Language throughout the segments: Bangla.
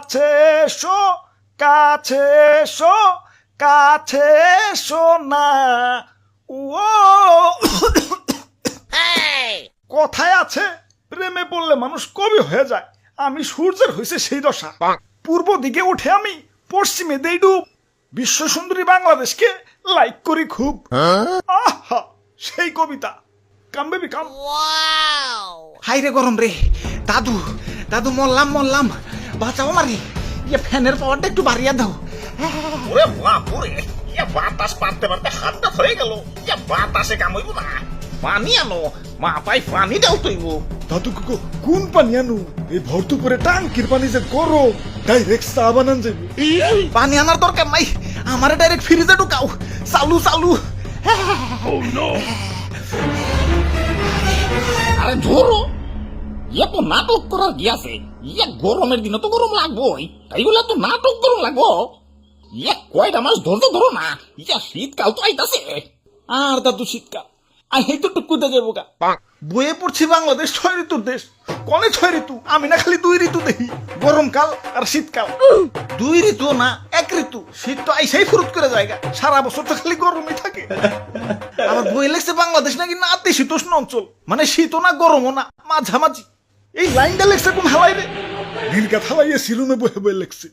কাছে এসো কাছে এসো কাছে এসো না ও কথায় আছে প্রেমে পড়লে মানুষ কবি হয়ে যায়। আমি সূর্যের হয়েছে সেই দশা, পূর্ব দিকে উঠে আমি পশ্চিমে দেই ডুব, বিশ্ব সুন্দরী বাংলাদেশকে লাইক করি খুব। আহা সেই কবিতা। কাম বেবি কাম। হাই রে গরম রে, দাদু দাদু মরলাম মরলাম, বাঁচাও মারি, ইয়ে ফ্যানের পাওয়ারটা একটু বাড়িয়ে দাও। ওরে বাপুরে, ইয়া বাতাস পারতে পারতে হাতটা ধরে গেল। ইয়া বাতাসে কামইব না, পানি আনো মাথায় পানি দাও তৈব। দাদু কোন পানি আনু? এই ভর্তু করে টাঙ্কির পানি যে গরম, ডাইরেক্ট চা বানান যাবে। পানি আনার দরকার নাই, আমারে ডাইরেক্ট ফ্রিজে ঢুকাও, চালু চালু। আরে ধরো, ইয়া তো নাটক করার কি আছে? ইয়া গরমের দিনে তো গরম লাগবোই, তাই বলে তো নাটক গরম লাগবো? ইয়া কয়টা মাস ধৈর্য ধরো না, ইয়া শীতকাল তো আইতাছে। আর দাদু শীতকাল আই হেই তো টুকুতে যাবো গা। বইয়ে পড়ছি বাংলাদেশ 6 ঋতুর দেশ, কনে 6 ঋতু? আমি না খালি 2 ঋতু দেখি, গরমকাল আর শীতকাল। 2 ঋতু না 1 ঋতু, শীত তো আইসাই ফুরুত করে জায়গা, সারা বছর তো খালি গরমই থাকে। আমার বই লেগছে বাংলাদেশ নাকি নাতিশীতোষ্ণ অঞ্চল, মানে শীতও না গরমও না, মাঝামাঝি। এই লাইনটা লেখছে কোন হালাই রে? নীলগাত হালাইয়ে সিলুমে বহে বয়ে লেখছে।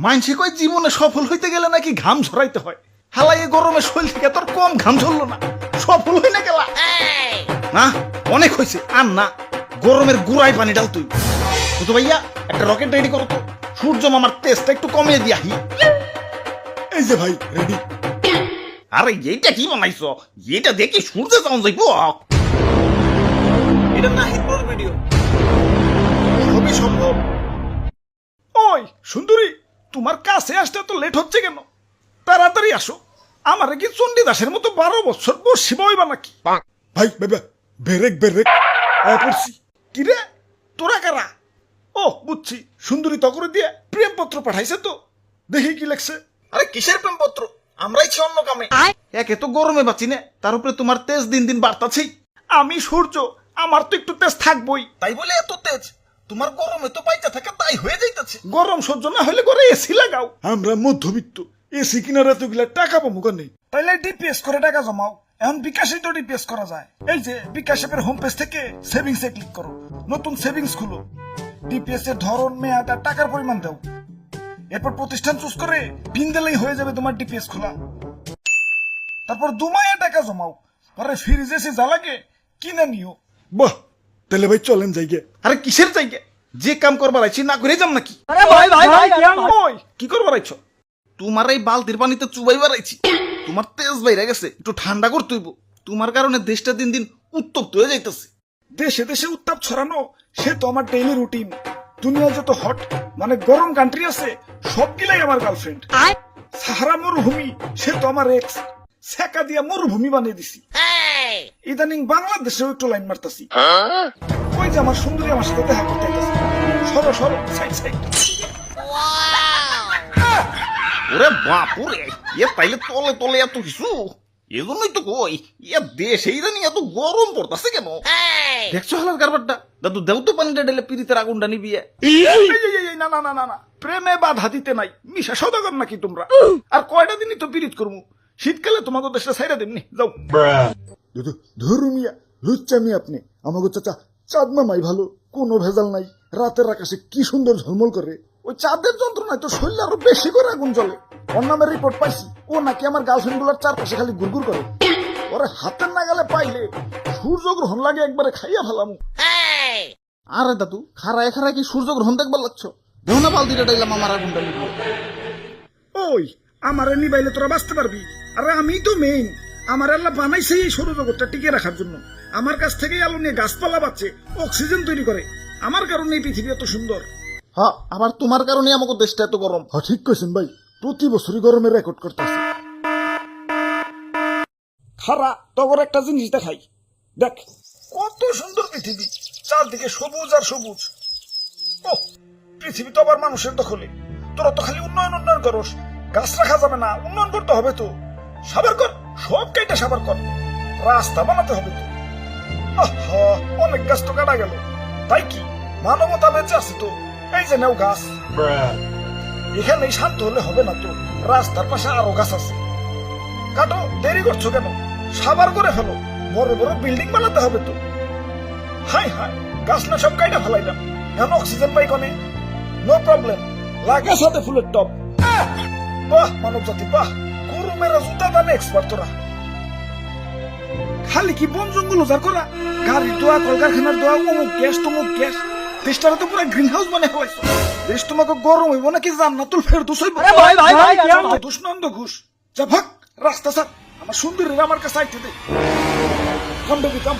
মানসি কয় জীবনে সফল হইতে গেলে নাকি ঘাম ঝরাইতে হয়, হালাইয়ে গরমে শরীর থেকে তোর কম ঘাম ঝরলো না, সফল হই না গেলা। না অনেক হয়েছে, আর না, গরমের গুড়াই পানি ডাল তুই। তো ভাইয়া একটা রকেট রেডি করো তো, সূর্য মামার তেজটা একটু কমিয়ে দিয়াহি। এই যে ভাই রেডি। আরে এইটা কি বানাইছো? এটা দেখি সূর্য যাওয়া যাইবো। এটা নাহিদপুর ভিডিও। সবই সম্ভব। ওই সুন্দরী, তোমার কাছে আসতে তো লেট হচ্ছে কেন? তাড়াতাড়ি আসো। আমারে কি চণ্ডীদাসের মতো 12 বছর বসি বইবা নাকি? ভাই বেবে বেরেক বেরেক পড়ছি। কি রে তোরা কারা? ও বুঝছি, সুন্দরী তকরে দিয়ে প্রেমপত্র পাঠাইছে তো, দেখি কি লেখছে। আরে কিসের প্রেমপত্র, আমরাই ছি অন্য কামে। একে তো গরমে বাঁচি না, তার উপরে তোমার তেজ দিন দিন বাড়তাছেই। আমি সূর্য, আমার তো একটু তেজ থাকবই। তাই বলে এত তেজ? তোমার গরমে তো পাইতে থাকে, তাই হয়ে যাইতাছে। গরম সহ্য না হলে করে এসি লাগাও। আমরা মধ্যবিত্ত, এসি কিনার এতগুলা টাকা পাবো কেন? তাইলে ডিপিএস করে টাকা জমাও। এখন বিকাশে তো ডিপিএস করা যায়। এই যে বিকাশ অ্যাপের হোম পেজ থেকে সেভিংস এ ক্লিক করো, নতুন সেভিংস খুলো, ডিপিএস এর ধরন, মেয়াদ আর টাকার পরিমাণ দাও। এরপর প্রতিষ্ঠান চুজ করে পিন দিলেই হয়ে যাবে তোমার ডিপিএস খোলা। তারপর 2 মাসে টাকা জমাও, পরে ফ্রিজে এসে যা লাগে কিনে নিও। বাহ, তাহলে ভাই চলেন যাইগে। আরে কিসের জায়গা? যে কাম করবার আইছি না করে যাম নাকি? ওই কি করবার আইছো? তোমার এই বালতির পানিতে চুবাইবার আইছি, তোমার তেজ বাইরে গেছে, একটু ঠান্ডা করতে হইব। তোমার কারণে দেশটা দিন দিন উত্তপ্ত হয়ে যাইতেছে। দেশে দেশে উত্তাপ ছড়ানো সে তো আমার ডেইলি রুটিন। দুনিয়া যত হট মানে গরম কান্ট্রি আছে সবগুলাই আমার গার্লফ্রেন্ড। সাহারা মরুভূমি সে তো আমার এক্স, সেকা দিয়া মরুভূমি বানিয়ে দিছি। ইদানিং বাংলাদেশেও একটু লাইন মারতাছি। ওই যে আমার সুন্দরী আমার সাথে দেখা করতে আইতাছে। সরো সরো, সাইড সাইড। ওরে বাপুরে, ইয়া তাইলে তলে তলে এত কিছু। এজন্যই তো কই, ইয়া দেশে ইদানি এত গরম পড়তাছে কেন? দেখছো হালার কারবারটা? দাদু দেও তো পানিটা ঢেলে পিরিতের আগুনটা নিবিয়ে। না না না না না, প্রেমে বাধা দিতে নাই। মিশা সদাগর নাকি তোমরা? আর কয়টা দিনই তো পিরিত করবো, শীতকালে তোমাকে দেশটা ছাইরা দেবনি। যাও ধরুমিয়া, লুচ্চামি আপনি। আমাকে চাচা চাঁদ মামাই ভালো, কোনো ভেজাল নাই। রাতের আকাশে কি সুন্দর ঝলমল করে। ওই চাঁদের যন্ত্রণায় তো শরীর আরো বেশি করে আগুন জ্বলে। ওর নামের রিপোর্ট পাইছি, ও নাকি আমার গার্লফ্রেন্ড গুলার চারপাশে খালি গুড়গুড় করে। ওরে হাতের নাগালে পাইলে সূর্যগ্রহণ লাগে একবারে খাইয়া ফেলাম। আরে দাদু খারায় খারায় কি সূর্যগ্রহণ দেখবার লাগছো? দেও না বালতিটা ডাইলাম আমার আগুনটা নিবো। ওই আমারে নিবাইলে তোরা বাঁচতে পারবি? আরে আমি তো মেইন। আমার আল্লাহ বানাইছে এই সৌরজগৎটা টিকে রাখার জন্য। আমার কাছ থেকেই আলো নিয়ে গাছপালা বাঁচে, অক্সিজেন তৈরি করে। আমার কারণে এই পৃথিবী এত সুন্দর। হ্যাঁ, আবার তোমার কারণে আমাকে দেশটা এত গরম। হ্যাঁ ঠিক কইছেন ভাই, প্রতি বছরই গরমের রেকর্ড করতেছে। খারা তখন একটা জিনিস দেখাই, দেখ কত সুন্দর পৃথিবী, চারদিকে সবুজ আর সবুজ। ও পৃথিবী তো আবার মানুষের দখলে। তোরা তো খালি উন্নয়ন উন্নয়ন করস, গাছ রাখা যাবে না, উন্নয়ন করতে হবে তো। সাবার কর, সব কেটে সাবার কর, রাস্তা বানাতে হবে তো। আহা, অনেক গাছ তো কাটা গেল, তাই কি মানবতা বেঁচে আছে তো। এই যে নেও গাছ। এখানে শান্ত হলে হবে না তো, রাস্তার পাশে আরো গাছ আছে। কাটো, দেরি করছো কেন? সাবার করে ফেলো, বড় বড় বিল্ডিং বানাতে হবে তো। হাই হাই, গাছ না সব কাইটা ফেলাইলাম, এখন অক্সিজেন পাই কনে? নো প্রবলেম, লাগে সাথে ফুলের টপ। বাহ মানব জাতি বাহ, গরু মেরা জুতা দানে এক্সপার্ট তোরা। খালি কি বন জঙ্গল উজাড় করা, গাড়ির দোয়া, কলকারখানার দোয়া, অমুক গ্যাস তমুক গ্যাস, দেশটারে তো পুরো গ্রিন হাউস বানিয়ে ফেলাইছো। দেশ তোমাকে গরম হইব নাকি জান্নাতুল ফেরদৌস হইব? দুষ্ণন্দ ঘুষ, যা ভাগ রাস্তা স্যার, আমার সুন্দরীরা আমার কাছে আইতে দে। কাম বেবি কাম।